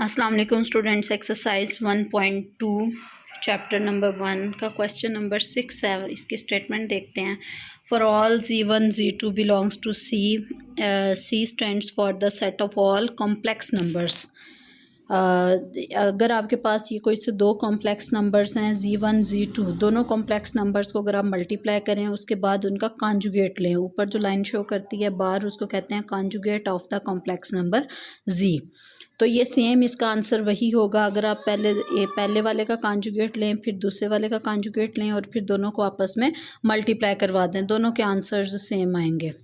अस्सलाम वालेकुम students. Exercise 1.2 chapter number 1 का क्वेश्चन नंबर 6 है। इसकी स्टेटमेंट देखते हैं। For all Z1 Z2 belongs to C, C stands for the set of all complex numbers. अगर आपके पास ये कोई से दो कॉम्प्लेक्स नंबर्स हैं Z1 Z2, दोनों कॉम्प्लेक्स नंबर्स को अगर आप मल्टीप्लाई करें उसके बाद उनका कॉन्जुगेट लें, ऊपर जो लाइन शो करती है बार उसको कहते हैं conjugate of the complex number Z। तो ये सेम इसका आंसर वही होगा। अगर आप पहले वाले का कॉन्जुगेट लें, फिर दूसरे वाले का कॉन्जुगेट लें और फिर दोनों को आपस में मल्टीप्लाई करवा दें, दोनों के आंसर्स सेम आएंगे।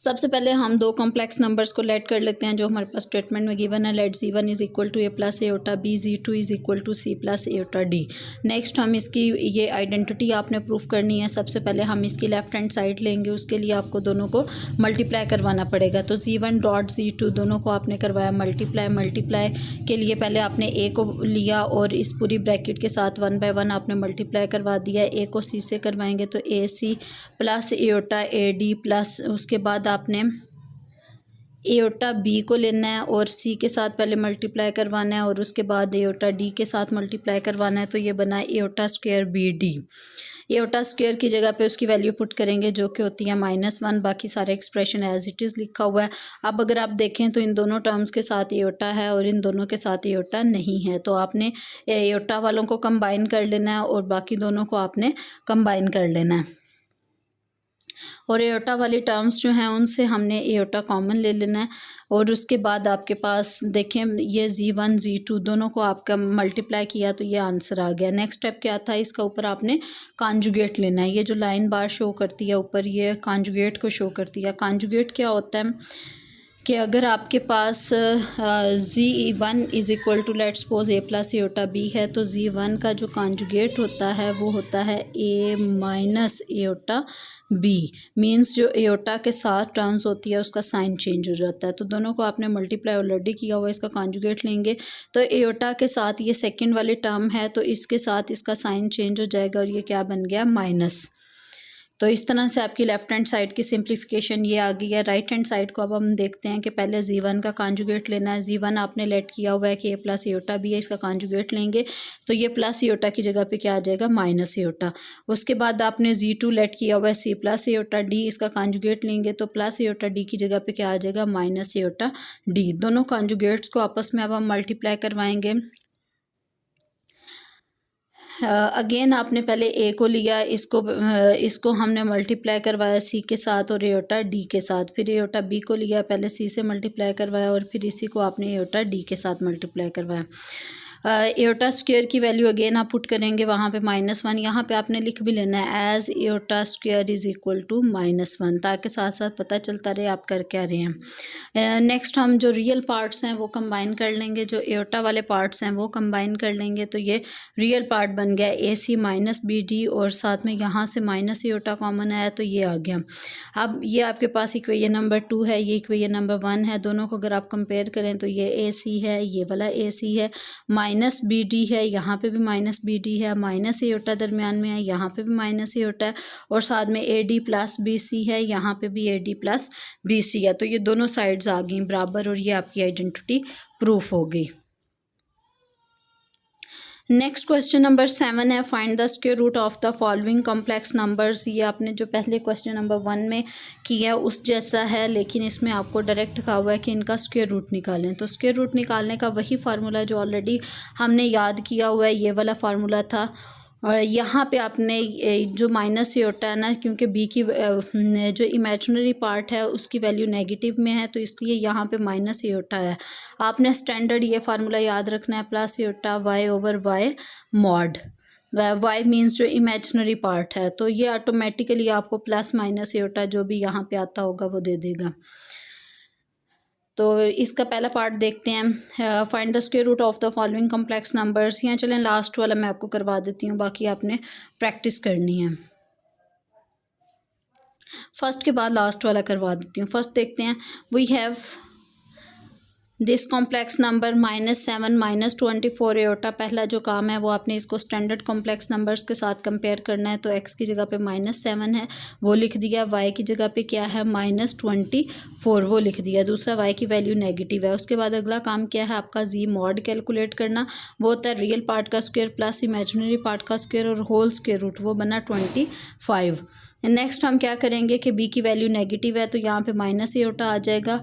सबसे पहले हम दो कॉम्प्लेक्स नंबर्स को लेट कर लेते हैं जो हमारे पास स्टेटमेंट में गिवन है। Let Z1 is equal to A plus iota B, Z2 is equal to C plus iota D। Next हम इसकी ये आइडेंटिटी आपने प्रूफ करनी है। सबसे पहले हम इसकी लेफ्ट हैंड साइड लेंगे, उसके लिए आपको दोनों को मल्टीप्लाई करवाना पड़ेगा। तो Z1 डॉट Z2 दोनों को आपने करवाया मल्टीप्लाई के लिए पहले आपने A को लिया और इस पूरी ब्रैकेट के साथ 1 बाय 1 आपने मल्टीप्लाई करवा दिया। A को C से करवाएंगे तो AC plus aorta AD plus उसके बाद आपने एओटा बी को लेना है और सी के साथ पहले मल्टीप्लाई करवाना है और उसके बाद एओटा डी के साथ मल्टीप्लाई करवाना है। तो ये बना iota square B D. Iota square की जगह पे उसकी वैल्यू पुट करेंगे जो कि होती है -1। बाकी सारे एक्सप्रेशन एज इट इज़ लिखा हुआ है। अब अगर आप देखें तो इन दोनों टर्म्स के साथ एओटा है और इन दोनों के साथ एओटा नहीं है, तो आपने एओटा वालों को कंबाइन कर लेना है और बाकी दोनों को आपने कंबाइन कर लेना है। और एओटा वाली टर्म्स जो हैं उनसे हमने एओटा कॉमन ले लेना है। और उसके बाद आपके पास देखें ये Z1 Z2 दोनों को आपका मल्टीप्लाई किया तो ये आंसर आ गया। नेक्स्ट स्टेप क्या था, इसका ऊपर आपने कॉन्जुगेट लेना है। ये जो लाइन बार शो करती है ऊपर ये कॉन्जुगेट को शो करती है। कॉन्जुगेट क्या होता है कि अगर आपके पास Z1 is equal to let's suppose A plus iota B है, तो Z1 का जो कॉन्जुगेट होता है वो होता है A minus aorta B। Means जो एओटा के साथ टर्म्स होती है उसका साइन चेंज हो जाता है। तो दोनों को आपने मल्टीप्लाई ऑलरेडी किया हुआ है, इसका कॉन्जुगेट लेंगे तो एओटा के साथ ये सेकेंड वाली टर्म है तो इसके साथ इसका साइन चेंज हो जाएगा और ये क्या बन गया माइनस। तो इस तरह से आपकी लेफ्ट हैंड साइड की सिंप्लीफिकेशन ये आ गई है। राइट हैंड साइड को अब हम देखते हैं कि पहले Z1 का कॉन्जुगेट लेना है। Z1 आपने लेट किया हुआ है कि A प्लस एओटा B है, इसका कॉन्जुगेट लेंगे तो ये प्लस एओटा की जगह पे क्या आ जाएगा माइनस एओटा। उसके बाद आपने Z2 लेट किया हुआ है C प्लस एओटा D, इसका कॉन्जुगेट लेंगे तो प्लस एओटा D की जगह पे क्या आ जाएगा माइनस एओटा D। दोनों कॉन्जुगेट्स को आपस में अब हम मल्टीप्लाई करवाएंगे। अगेन आपने पहले ए को लिया, इसको हमने मल्टीप्लाई करवाया सी के साथ और एओटा डी के साथ। फिर एओटा बी को लिया, पहले सी से मल्टीप्लाई करवाया और फिर इसी को आपने एओटा डी के साथ मल्टीप्लाई करवाया। एओटा स्क्वायर की वैल्यू अगेन आप पुट करेंगे वहाँ पे -1। यहाँ पे आपने लिख भी लेना है as iota square is equal to -1, ताकि साथ साथ पता चलता रहे आप कर क्या रहे हैं। नेक्स्ट हम जो रियल पार्ट्स हैं वो कंबाइन कर लेंगे, जो एओटा वाले पार्ट्स हैं वो कंबाइन कर लेंगे तो ये रियल पार्ट बन गया AC माइनस BD और साथ में यहाँ से माइनस एओटा कॉमन आया तो ये आ गया। अब ये आपके पास इक्वेशन नंबर 2 है, ये इक्वेशन नंबर 1 है। दोनों को अगर आप कंपेयर करें तो ये AC है, ये वाला AC है, माइनस BD है, यहाँ पे भी माइनस BD है, माइनस एओटा दरमियान में है, यहाँ पे भी माइनस एओटा है और साथ में AD प्लस BC है, यहाँ पे भी AD प्लस BC है। तो ये दोनों साइड्स आ गई बराबर और ये आपकी आइडेंटिटी प्रूफ हो गई। नेक्स्ट क्वेश्चन नंबर 7 है, find the square root of the following complex numbers. ये आपने जो पहले क्वेश्चन नंबर 1 में किया उस जैसा है, लेकिन इसमें आपको डायरेक्ट कहा हुआ है कि इनका स्क्वायर रूट निकालें। तो स्क्वायर रूट निकालने का वही फार्मूला जो ऑलरेडी हमने याद किया हुआ है, ये वाला फार्मूला था। और यहाँ पे आपने जो माइनस एओटा है ना, क्योंकि बी की जो इमेजिनरी पार्ट है उसकी वैल्यू नेगेटिव में है तो इसलिए यहाँ पे माइनस एओटा है। आपने स्टैंडर्ड ये फार्मूला याद रखना है, plus aorta y over y mod. y means जो इमेजिनरी पार्ट है, तो ये ऑटोमेटिकली आपको प्लस माइनस एओटा जो भी यहाँ पे आता होगा वो दे देगा। तो इसका पहला पार्ट देखते हैं, find the square root of the following complex numbers. यहाँ चलें लास्ट वाला मैं आपको करवा देती हूँ, बाकी आपने प्रैक्टिस करनी है। फर्स्ट के बाद लास्ट वाला करवा देती हूँ। फर्स्ट देखते हैं, we have this complex number -7 -24 iota. पहला जो काम है वो आपने इसको स्टैंडर्ड कॉम्प्लेक्स नंबर्स के साथ कंपेयर करना है। तो x की जगह पे -7 है वो लिख दिया, y की जगह पे क्या है -24 वो लिख दिया। दूसरा y की वैल्यू नेगेटिव है। उसके बाद अगला काम क्या है आपका जी मॉड कैलकुलेट करना। वो होता है रियल पार्ट का स्क्वायर प्लस इमेजिनरी पार्ट का स्क्वायर और होल स्क्वायर रूट, वो बना 25। नेक्स्ट हम क्या करेंगे कि b की वैल्यू नेगेटिव है तो यहाँ पे माइनस एयोटा आ जाएगा।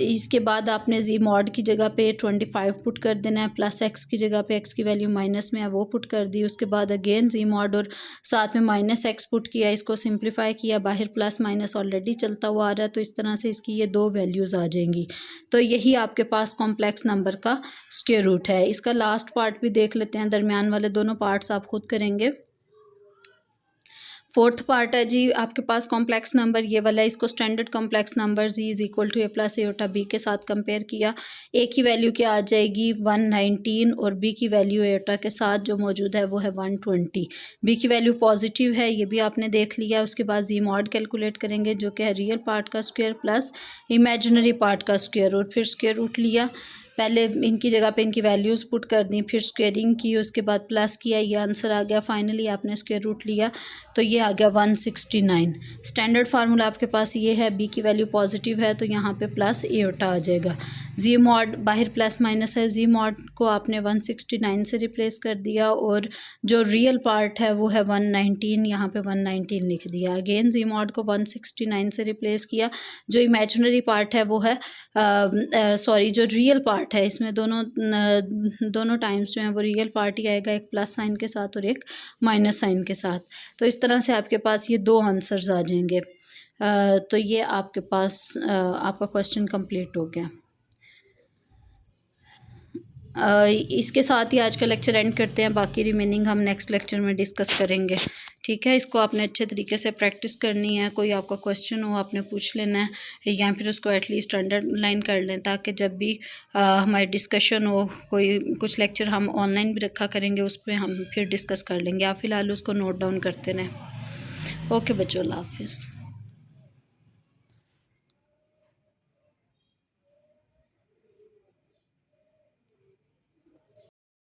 इसके बाद आपने जी मॉड की जगह पे 25 पुट कर देना है, प्लस x की जगह पे x की वैल्यू माइनस में है वो पुट कर दी। उसके बाद अगेन जी मॉड और साथ में माइनस x पुट किया, इसको सिंप्लीफाई किया, बाहर प्लस माइनस ऑलरेडी चलता हुआ आ रहा है तो इस तरह से इसकी ये दो वैल्यूज़ आ जाएंगी। तो यही आपके पास कॉम्प्लेक्स नंबर का स्क्वायर रूट है। इसका लास्ट पार्ट भी देख लेते हैं, दरमियान वाले दोनों पार्ट्स आप खुद करेंगे। फोर्थ पार्ट है जी आपके पास कॉम्प्लेक्स नंबर ये वाला है, इसको standard complex number Z is equal to a plus iota b के साथ कंपेयर किया। a की वैल्यू क्या आ जाएगी 119 और b की वैल्यू एयोटा के साथ जो मौजूद है वो है 120। b की वैल्यू पॉजिटिव है ये भी आपने देख लिया। उसके बाद जी मॉड कैलकुलेट करेंगे जो कि है रियल पार्ट का स्क्वायर प्लस इमेजिनरी पार्ट का स्क्वायर रूट, फिर स्क्वायर रूट लिया, पहले इनकी जगह पे इनकी वैल्यूज़ पुट कर दी, फिर स्क्वेयरिंग की, उसके बाद प्लस किया, ये आंसर आ गया। फाइनली आपने स्क्वायर रूट लिया तो ये आ गया 169। स्टैंडर्ड फार्मूला आपके पास ये है, बी की वैल्यू पॉजिटिव है तो यहाँ पे प्लस एयोटा आ जाएगा। जी मॉड बाहर प्लस माइनस है, जी मॉड को आपने 169 से रिप्लेस कर दिया और जो रियल पार्ट है वो है 119, यहाँ पे 119 लिख दिया। अगेन जी मॉड को 169 से रिप्लेस किया। जो इमेजिनरी पार्ट है वो है सॉरी जो रियल पार्ट है, इसमें दोनों टाइम्स जो हैं वो रियल पार्ट ही आएगा, एक प्लस साइन के साथ और एक माइनस साइन के साथ। तो इस तरह से आपके पास ये दो आंसर्स आ जाएंगे। तो ये आपके पास आपका क्वेश्चन कंप्लीट हो गया। इसके साथ ही आज का लेक्चर एंड करते हैं, बाकी रिमेनिंग हम नेक्स्ट लेक्चर में डिस्कस करेंगे। ठीक है, इसको आपने अच्छे तरीके से प्रैक्टिस करनी है। कोई आपका क्वेश्चन हो आपने पूछ लेना है या फिर उसको एटलीस्ट अंडरलाइन कर लें ताकि जब भी हमारी डिस्कशन हो, कोई कुछ लेक्चर हम ऑनलाइन भी रखा करेंगे उस पर हम फिर डिस्कस कर लेंगे। आप फ़िलहाल उसको नोट डाउन करते रहें। ओके बच्चों, अल्लाह हाफिज़।